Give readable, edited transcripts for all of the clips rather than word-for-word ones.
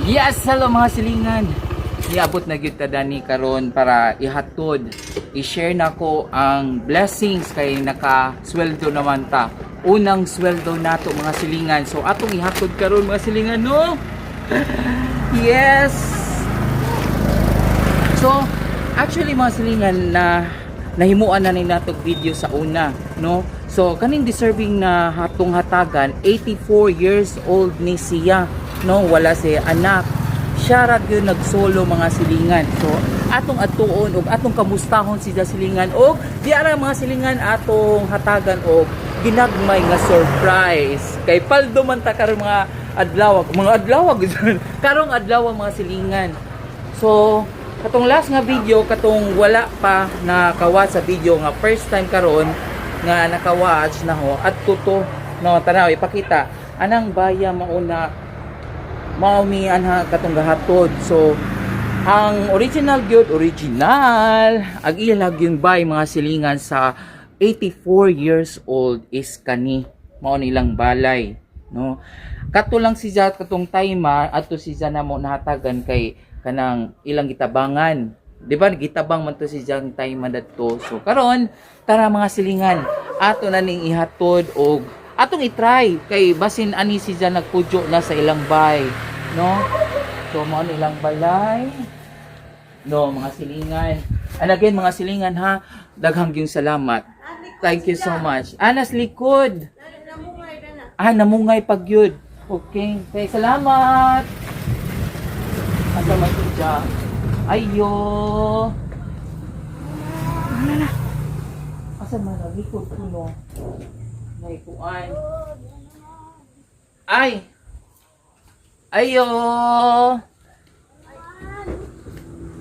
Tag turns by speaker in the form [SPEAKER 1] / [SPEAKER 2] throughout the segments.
[SPEAKER 1] Yes, hello mga silingan. Niabot na gyud ta dani karon para ihatod, i-share nako ang blessings kay naka-sweldo naman ta. Unang sweldo nato mga silingan. So atong ihatod karon mga silingan, no? Yes. So actually mga silingan na nahimuan na ni natog video sa una, no? So kaning deserving na hatong hatagan, 84 years old ni siya, no? Wala siya anak. Siya ra gyud nagsolo mga silingan. So atong atuon og atong kamustahon si silingan og di ara mga silingan atong hatagan og ginagmay nga surprise. Kay paldo man ta karon mga adlaw karong adlaw mga silingan. So katong last nga video, katong wala pa nakawatch sa video nga first time karon nga nakawatch na ho at tuto no tanaw ipakita anang baya mauna mao mi anha katong gahatod. So ang original ag ilag yung bay mga silingan sa 84 years old is kani mao nilang balay, no? Kato lang si Jat katong time ato si Jana mo nahatagan kay kanang ilang gitabangan, di ba? Gitabang man to si Jang time dadto. So karon tara mga silingan ato na ning ihatod og atong i-try kay basin ani si Jan nagpudyo na sa ilang bay, no? So mao nilang balay, no mga silingan. And again mga silingan ha, daghang gyud salamat. Thank you so much. Anas likod. Namungay pag yun. Okay. Okay, salamat. Asa man siya? Ayo. Asa man likod ko no. Naikuan. Ay. Ayo.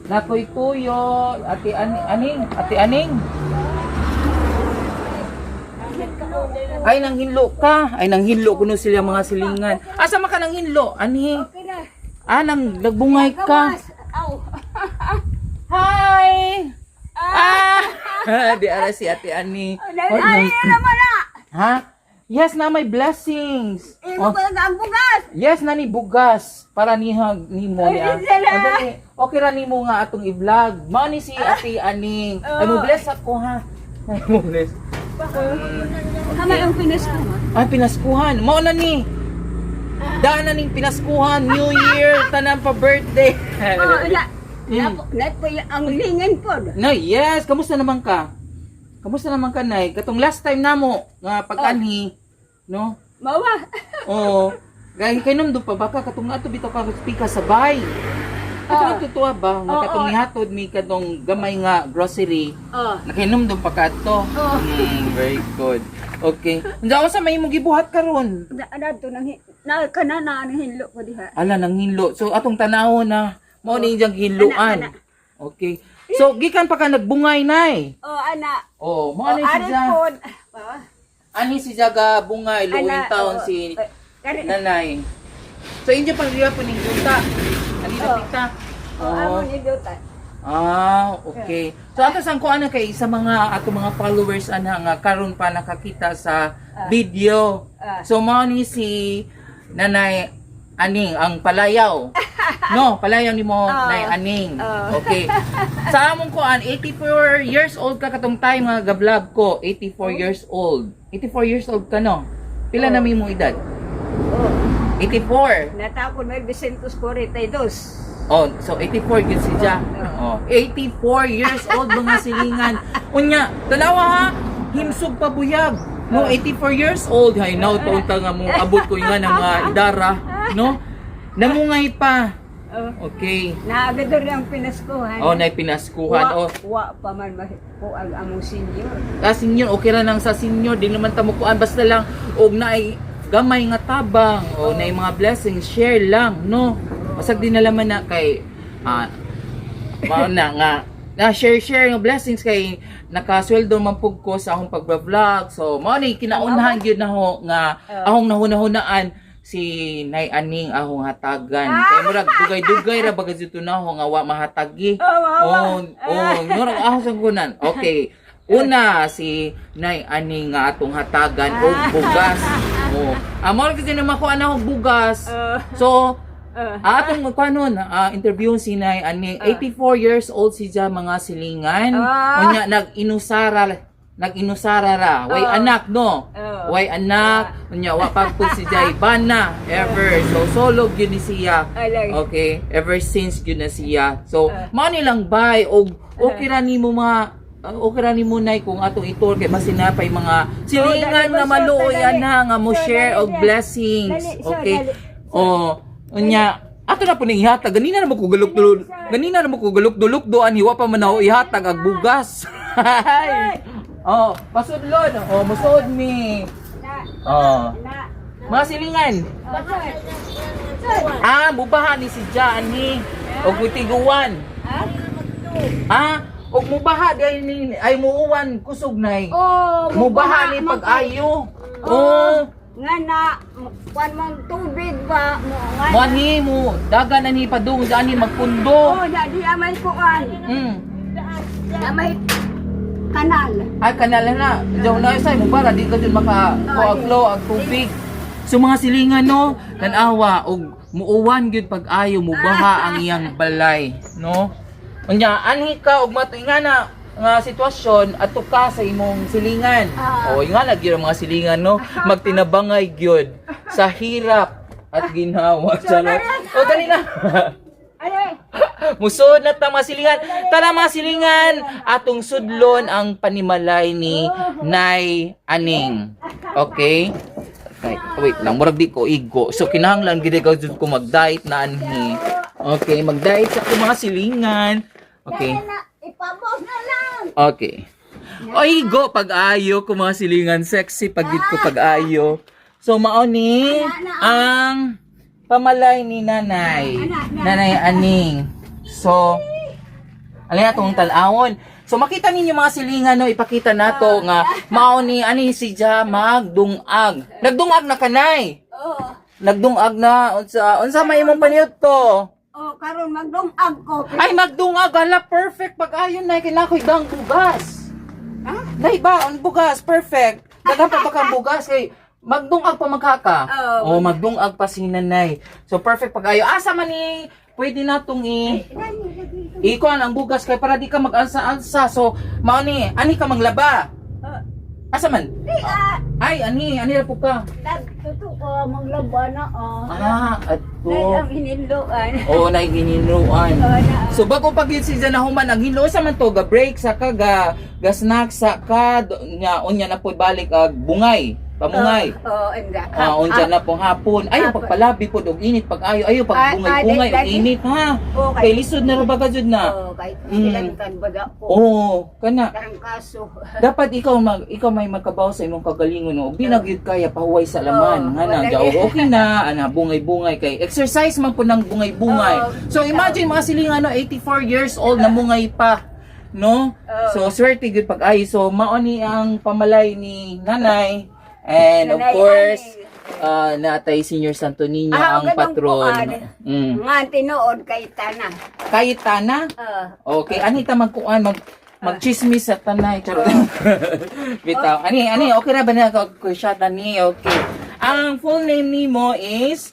[SPEAKER 1] Nakoy tuyo. Ate aning. Ay nanghinlo ka. Ay nanghinlo kuno sila mga silingan. Asa man ka nanghinlo? Ani? Nagbungay ka. Hi! Di ara si Ate Ani. Ha? Yes na may blessings.
[SPEAKER 2] Ang bugas.
[SPEAKER 1] Yes na ni bugas para ni mo niya. Okay ra nimo nga atong i-vlog. Mao ni si Ate Aning. Ay mo bless ako ha. Ay mo bless.
[SPEAKER 2] Kamay ang pinaskuhan.
[SPEAKER 1] Ay pinaskuhan. Mao na ni. Daan na ning pinaskuhan, New Year, tanan pa birthday.
[SPEAKER 2] Ang lingin po.
[SPEAKER 1] No, yes. Kamusta naman ka? Kamusta naman ka, Nay? Katong last time namo nga pag-anhi, no?
[SPEAKER 2] Mawa.
[SPEAKER 1] Oo. Gayong kainom do pa baka katong ato bitaw ka speaker sa bay. Katong tutuwa ba nga katong ihatod mi katong gamay nga grocery. Nakainom do pa kadto. Very good. Okay. Unsa sa may mo gibuhat karon?
[SPEAKER 2] Adto nang kanana ang hinlo ko diha.
[SPEAKER 1] Ala nang hinlo. So atong tanawon na mao ni iyang hinluan. Okay. So gikan pa ka nagbungay nay.
[SPEAKER 2] Ana.
[SPEAKER 1] Mao ni siya. Ani si Jaga bungay luwing taon si nanay. So inyo pang riya po ning duta. Ani na pita.
[SPEAKER 2] Amo ni duta.
[SPEAKER 1] Okay. So ato sang kuan kay sa mga ato mga followers ana nga karon pa nakakita sa video. So mao ni si Nanay Aning ang palayaw. No, palayaw ni mo Nay Aning. Okay. Sa among kuan 84 years old ka katong time nga ga-vlog ko, 84 years old. 84 years old ka no. Pila na mi mo edad? 84.
[SPEAKER 2] Natakon may 242.
[SPEAKER 1] So 84 gyud si Ja. 84 years old mga silingan. Unya, dalawa ha, himsog pa buyag. No, 84 years old. Hay now taunta nga mo abot ko nga ng mga idara, no? Namungay pa. Okay.
[SPEAKER 2] Naagador ang pinaskuhan.
[SPEAKER 1] Nay pinaskuhan.
[SPEAKER 2] Wa pa man po ang among senior.
[SPEAKER 1] Senior, okay ra nang sa senior, di naman ta mo kuan basta lang og naay gamay nga tabang o naay mga blessings, share lang, no? Masag din nalaman na kay mao na nga share nga blessings kay nakasweldo man pug ko sa akong pagba-vlog. So mao ni kinaunahan gyud na ho nga akong nahuna-hunaan si Nay Aning ahong hatagan. Kay murag dugay-dugay ra baga dito na ho nga wa mahatagi. Murag ahong sangkunan. Okay. Una si Nay Aning nga atong hatagan og bugas. Amo kasi na makuha na og bugas. So Atong magpanon, interview si Nay ani 84 years old siya mga silingan. Unya nag-inusara ra. Way anak no. Way anak. Unya wa pa pud si Jay bana ever. So solo gyud ni siya. Okay, ever since gyud na siya. So mao ni lang bay og okay ra nimo mga okay ra nimo Nay kung atong itur kay masinapay mga silingan nga maluoy ana nga mo share og blessings. Okay. Unya ato na po ning ihatag ganina na mo ko galuk-duluk do ani wa pa man ako ihatag ag bugas. Pasudlon. Musod mi. Mga silingan. Mubaha ni si Jan ni og tiguan. Og mubaha gay ni ay muuwan kusog Nay. Mubaha ni pag-ayo.
[SPEAKER 2] Nga na, kwan mong tubig ba mo nga.
[SPEAKER 1] Mani mo dagan na ni padung dani magpundo.
[SPEAKER 2] Di amay kuan. Amay kanal.
[SPEAKER 1] Ay kanal na. Diyaw na say mo para di ka dun flow ang tubig. So mga silingan no, tanawa og muuwan gyud pag-ayo mubaha ang iyang balay, no? Unya anhi ka og matuinga na nga sitwasyon ato ka sa imong silingan. Nga lagi ang mga silingan no, magtinabangay gyud sa hirap at ginhawa. Charot. Dali na. Musod na ta mga silingan. Tara mga silingan, atong sudlon ang panimalay ni Nay Aning. Okay? Wait lang, murag di ko igo. So kinahanglan gid ko jud ko mag-diet na anhi. Okay, mag-diet sa mga silingan. Okay.
[SPEAKER 2] Ipabos na lang.
[SPEAKER 1] Okay. Igo pag-ayo ko mga silingan sexy pagit ko pag-ayo. So mao ni ang pamalay ni Nanay Aning. So alin atong tan-awon. So makita ninyo mga silingan no, ipakita nato nga mao ni ani si Ja magdungag. Nagdungag na kanay. Nagdungag na unsa may imong paniud to?
[SPEAKER 2] Karon magdungag ko.
[SPEAKER 1] Ay magdungag hala perfect pag-ayon Nay kinakoy dang bugas. Nay ba ang bugas perfect. Daghan pa kang bugas kay magdungag pa magkaka. Magdungag pa si Nanay. So perfect pag-ayo. Asa man ni pwede natong ikuan ang bugas kay para di ka mag-alsa-alsa. So mao ni ani ka manglaba. Asa man? Ay ani ra po ka.
[SPEAKER 2] Tuto ko manglaba na
[SPEAKER 1] Adto.
[SPEAKER 2] Nay ang hininluan.
[SPEAKER 1] Nay hininluan. So bago pag si nahuman ang hinlo sa man to ga break sa ka ga snack sa ka unya na po balik bungay. Pamungay. Unsa na pong hapon. Ayo pagpalabi po og init pag ayo pag bungay og init ha. Kay lisod na ra baga jud na.
[SPEAKER 2] Ilan kan baga ko.
[SPEAKER 1] Kana.
[SPEAKER 2] Karang kaso.
[SPEAKER 1] Dapat ikaw may makabaw sa imong kagalingon og di na gyud kaya pahuway sa laman. Ngana jaw okay na bungay-bungay kay exercise man po ng bungay-bungay. So imagine mga silingan 84 years old na mungay pa. No? So swerte gyud pag ayo. So mao ni ang pamalay ni Nanay. And of course, natay Senior Santo Niño ang patron.
[SPEAKER 2] Nga tinuod kay Tana.
[SPEAKER 1] Kay Tana? Okay, anita magkuan magchismis sa tanay. Bitaw. Ani okay ra ba na ko siya tani? Okay. Ang full name nimo is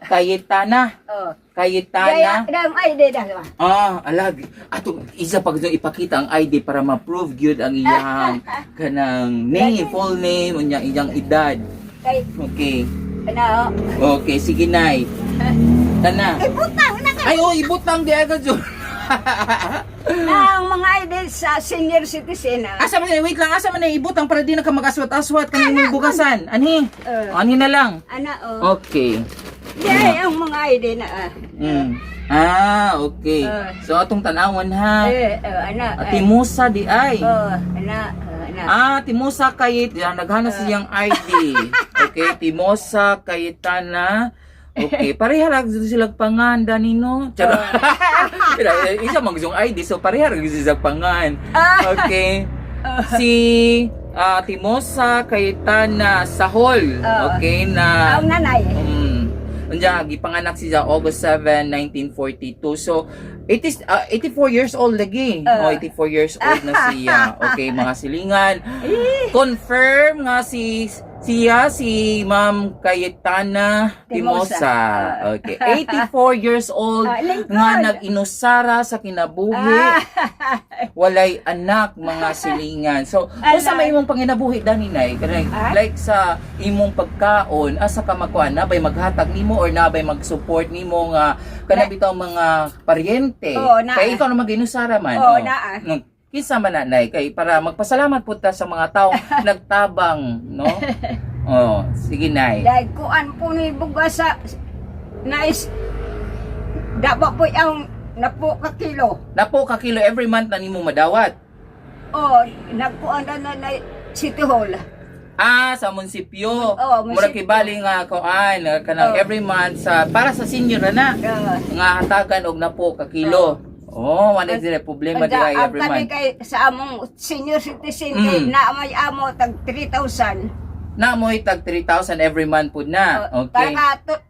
[SPEAKER 1] Cayetana. Cayetana.
[SPEAKER 2] Dam ID dah.
[SPEAKER 1] Alag. Ato isa pa gyud ipakita ang ID para ma-prove gyud ang iyang kanang name, full name, unya iyang edad. Okay.
[SPEAKER 2] Ano?
[SPEAKER 1] Okay, sige Nay. Tana.
[SPEAKER 2] Ibutang na ka.
[SPEAKER 1] Ay, ibutang di agad yun.
[SPEAKER 2] Ang mga ID sa senior citizen.
[SPEAKER 1] Asa man wait lang, asa man ibutang para di na ka mag-aswat-aswat kanang bugasan. Ani? Ani na lang. Okay.
[SPEAKER 2] Di ang mga ID na
[SPEAKER 1] okay. So atong tanawon ha.
[SPEAKER 2] Ana.
[SPEAKER 1] Timusa di ay.
[SPEAKER 2] Ana.
[SPEAKER 1] Timusa Kayit, naghana siyang ID. Okay, Timusa Cayetana. Okay, pareha lang sila panganda nino. Charot. Isa magsong ID, so pareha lang sila pangan. Okay. Si Timosa Cayetana Sahol. Okay na.
[SPEAKER 2] Ang nanay.
[SPEAKER 1] Gipanganak siya August 7, 1942. So, it is 84 years old lagi. 84 years old na siya. Okay, mga silingan. Confirm nga si Siya si Ma'am Cayetana Timosa. Okay. 84 years old
[SPEAKER 2] Lingkod.
[SPEAKER 1] nga nag-inusara sa kinabuhi. Walay anak mga silingan. So, unsa may imong panginabuhi dani nay? Kanang like sa imong pagkaon asa ka makuan na bay maghatag nimo or na bay mag-support nimo nga kana bitaw mga paryente.
[SPEAKER 2] Oo, na.
[SPEAKER 1] Kay ikaw na mag-inusara man.
[SPEAKER 2] Oo,
[SPEAKER 1] oh.
[SPEAKER 2] naa.
[SPEAKER 1] Kinsa man nanay kay para magpasalamat po ta sa mga tao nagtabang, no? Oh, sige nay.
[SPEAKER 2] Dahil kuan po ni bugas sa nais dapat po ang napo ka kilo.
[SPEAKER 1] Napo ka kilo every month na nimo madawat.
[SPEAKER 2] Oh, nagkuan na City Hall.
[SPEAKER 1] Sa munisipyo.
[SPEAKER 2] Oo,
[SPEAKER 1] Mura
[SPEAKER 2] munisipyo.
[SPEAKER 1] kibali nga kuan kanang
[SPEAKER 2] Oo.
[SPEAKER 1] every month sa para sa senior na nga hatagan og napo ka kilo. Oh, wala dire problema di ay every
[SPEAKER 2] kami
[SPEAKER 1] month.
[SPEAKER 2] kay sa among senior citizen kay na may amo tag 3,000.
[SPEAKER 1] Na mo tag 3,000 every month pud na. Okay.
[SPEAKER 2] Para to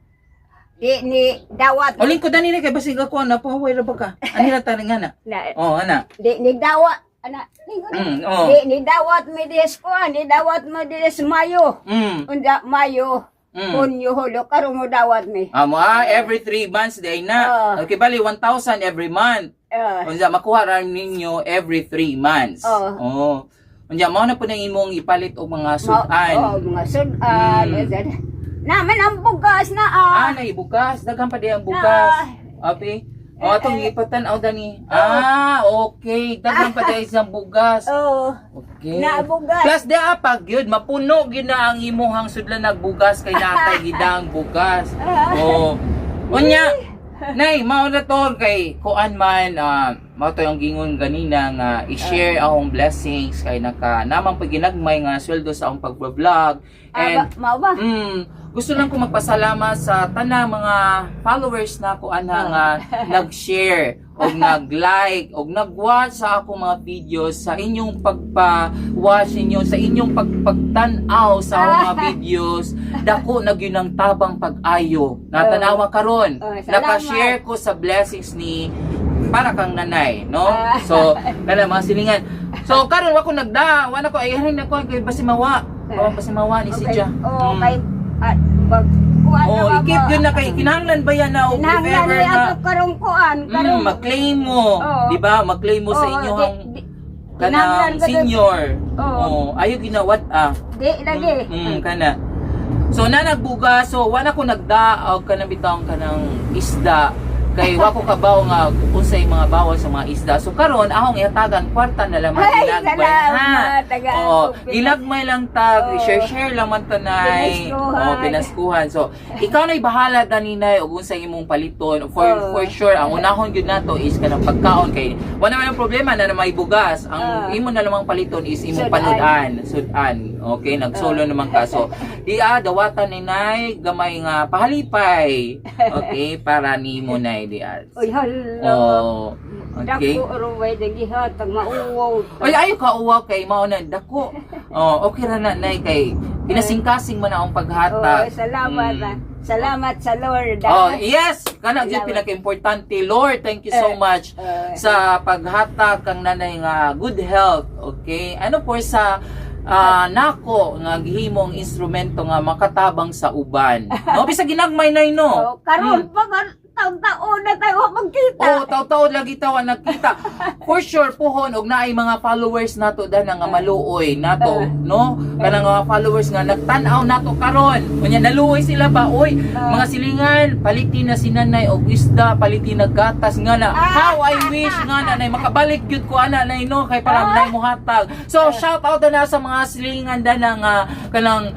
[SPEAKER 2] ni dawat
[SPEAKER 1] Oling ko dani kay basig ako na po ra ba ka? Ani ra tani nga na. Oh, ana.
[SPEAKER 2] ni dawat ana
[SPEAKER 1] Oh.
[SPEAKER 2] ni dawat mi des ko ni dawat mo des Mayo. Unda Mayo. Punyo holo karon mo dawat mi.
[SPEAKER 1] Every 3 months day na. Okay, bali 1,000 every month. Unsa makuha ra ninyo every 3 months. Oh. Unsa mao na po nang imong ipalit og mga sudan.
[SPEAKER 2] Mga sudan. Naman ang bugas na
[SPEAKER 1] Nay bukas, daghan pa di ang bukas. Okay. Atong ipatan-aw dani. Okay, daghan pa di isang bugas. Okay.
[SPEAKER 2] Na bugas.
[SPEAKER 1] Plus di apag gyud mapuno gyud na ang imuhang sudlan nagbugas kay natay gidang bugas. Unya, nay mao na to kay kuan man mao to yung gingon ganina nga i-share akong blessings kay namang paginagmay nga sweldo sa akong pag-vlog. And
[SPEAKER 2] Mao ba?
[SPEAKER 1] gusto lang ko magpasalamat sa tanang mga followers na ko nga nag-share o nag-like o nag-watch sa akong mga videos, sa inyong pagpa-watch ninyo, sa inyong pagtanaw sa akong mga videos. Dako na gyud ang tabang pag-ayo natanawa karon. Naka-share ko sa blessings ni para kang nanay, no? So, kana mga silingan. So, karon wa ko wala ko ayahin ako kay basimawa. Basimawa ni si Ja.
[SPEAKER 2] Kay
[SPEAKER 1] ikip yun na kay kinahanglan ba yan na o if
[SPEAKER 2] Nanglan
[SPEAKER 1] ever
[SPEAKER 2] ni ako
[SPEAKER 1] na
[SPEAKER 2] karong kuan, karong
[SPEAKER 1] mag-claim mo, di ba? Mag-claim mo sa inyong kanang senior. Ayo ginawat
[SPEAKER 2] Di lagi.
[SPEAKER 1] Kana. So na nagbuga, so wala ko nagdaog kanang bitang kanang isda. Kay wa ko kabaw nga unsay mga bawal sa mga isda. So karon ahong ihatagan kwarta na lang ginagmay ginagmay lang tag share lang man tanay. Pinaskuhan. So ikaw na'y bahala daninay og unsay imong paliton. For sure ang unahon gyud nato is kanang pagkaon kay wala man ang problema na may bugas. Ang imo na lamang paliton is imong panudan, sudan. Okay, nagsolo naman ka. So dawatan ni nay gamay nga pahalipay. Okay, para nimo nay
[SPEAKER 2] Uy, hello.
[SPEAKER 1] Okay.
[SPEAKER 2] Dako ruway dagihatag mauwaw.
[SPEAKER 1] Ay ayo ka uwaw kay mao na dako. Okay ra na nay kay pinasingkasing man ang paghatag.
[SPEAKER 2] Salamat. Salamat sa Lord.
[SPEAKER 1] Yes, kana gyud pinaka-importante. Lord, thank you so much sa paghatag kang nanay nga good health. Okay? Ano po sa nako nga gihimong instrumento nga makatabang sa uban. No, bisa ginagmay nay no.
[SPEAKER 2] Karon pag taon-taon na tayo magkita.
[SPEAKER 1] Taon-taon lagi tawa nagkita. For sure pohon og naay mga followers nato dana nga maluoy nato, no? Kanang mga followers nga nagtan-aw nato karon. Unya naluoy sila ba? Oy, mga silingan, palitin na si nanay og isda, palitin na gatas nga na. How I wish nga na nay makabalik gyud ko ana nay no kay para nay mo hatag. So shout out na sa mga silingan dana nga kanang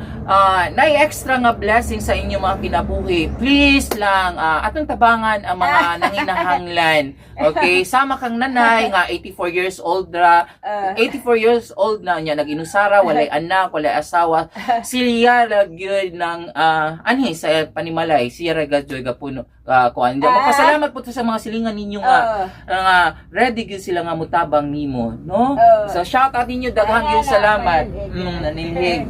[SPEAKER 1] nay extra nga blessing sa inyo mga kinabuhi. Please lang atong tabangan ang mga nanginahanglan. Okay, sama kang nanay nga 84 years old ra. 84 years old na niya nag-inusara, walay anak, walay asawa. Siya ra gyud ng anhi sa panimalay, siya ra gyud gapuno kuan. Magpasalamat po sa mga silingan ninyo nga ready gyud sila nga mutabang nimo, no? So shout out ninyo daghang gyud salamat. Nanilhig.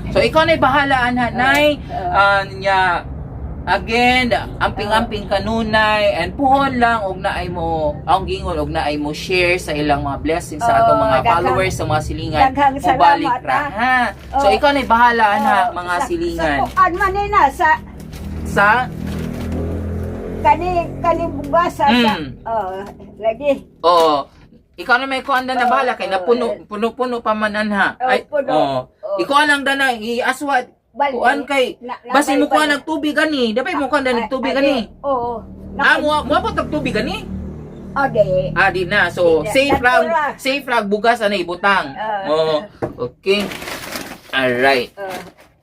[SPEAKER 1] So ikaw na'y bahala anha nay nya Again, amping-amping kanunay and puhon lang og naay mo ang gingon og naay mo share sa ilang mga blessings sa atong mga
[SPEAKER 2] daghang-
[SPEAKER 1] followers sa mga silingan.
[SPEAKER 2] daghang
[SPEAKER 1] Mubalik
[SPEAKER 2] salamat,
[SPEAKER 1] ra ha. So
[SPEAKER 2] Oh.
[SPEAKER 1] ikaw na bahala na mga
[SPEAKER 2] Sa
[SPEAKER 1] silingan.
[SPEAKER 2] kuan man nina
[SPEAKER 1] Sa
[SPEAKER 2] kani bugas sa lagi.
[SPEAKER 1] ikaw na may kuan na bahala kay napuno pa man anha.
[SPEAKER 2] Puno.
[SPEAKER 1] Ikaw lang dana iaswat
[SPEAKER 2] Bali.
[SPEAKER 1] kuan kay basin mo kuan nagtubig gani. Dapat mo kuan na nagtubig gani.
[SPEAKER 2] Oo.
[SPEAKER 1] Mo pa tugtubig gani.
[SPEAKER 2] Ade.
[SPEAKER 1] Di na. So,
[SPEAKER 2] Di na. Natura.
[SPEAKER 1] safe rag bugas ano ibutang. Okay. Alright.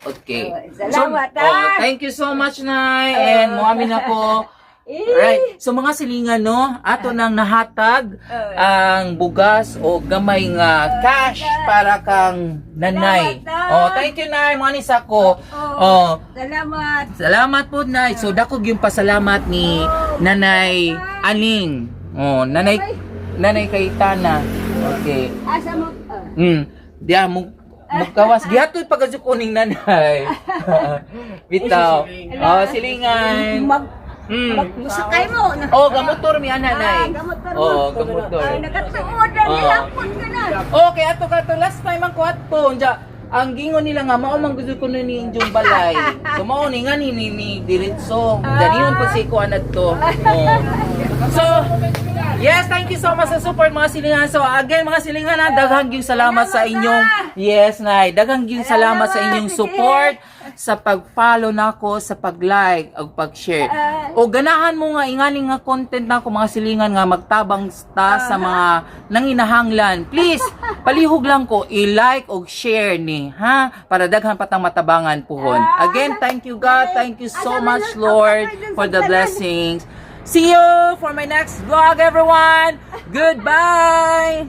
[SPEAKER 1] Okay.
[SPEAKER 2] Salamat,
[SPEAKER 1] thank you so much, Nay. And muamin ako. Right. So, mga silingan, no? Ato nang nahatag ang bugas o gamay nga cash para kang nanay.
[SPEAKER 2] Salamat,
[SPEAKER 1] Thank you, Nay. Manis ako.
[SPEAKER 2] Salamat.
[SPEAKER 1] Salamat po, Nay. So, dakog yung pasalamat ni Nanay Aning. Nanay Cayetana. Okay.
[SPEAKER 2] Asa mo?
[SPEAKER 1] Diya mo mugkawas gihatod pagasukuning nanay. Bitaw. Silingan.
[SPEAKER 2] Musakay mo.
[SPEAKER 1] Gamotor mi nanay. Gamotor.
[SPEAKER 2] Nagatuod na nilapot ka na.
[SPEAKER 1] Okay, ato last time ang kuatpo. Ang gingon nila nga mao man gusto ko ni inyong balay. So mao ni nga ni diretso. Daniyon pa si kuan adto. So, yes, thank you so much sa support mga silingan. So again mga silingan, daghang gyud salamat sa inyong daghang gyud salamat sa inyong support sa pag-follow nako, sa pag-like ug pag-share. O ganahan mo nga ingani nga content nako mga silingan nga magtabang ta sa mga nanginahanglan. Please, palihog lang ko i-like ug share ni para daghan patang matabangan puhon. Again, thank you God, thank you so much Lord for the blessings. See you for my next vlog, everyone. Goodbye.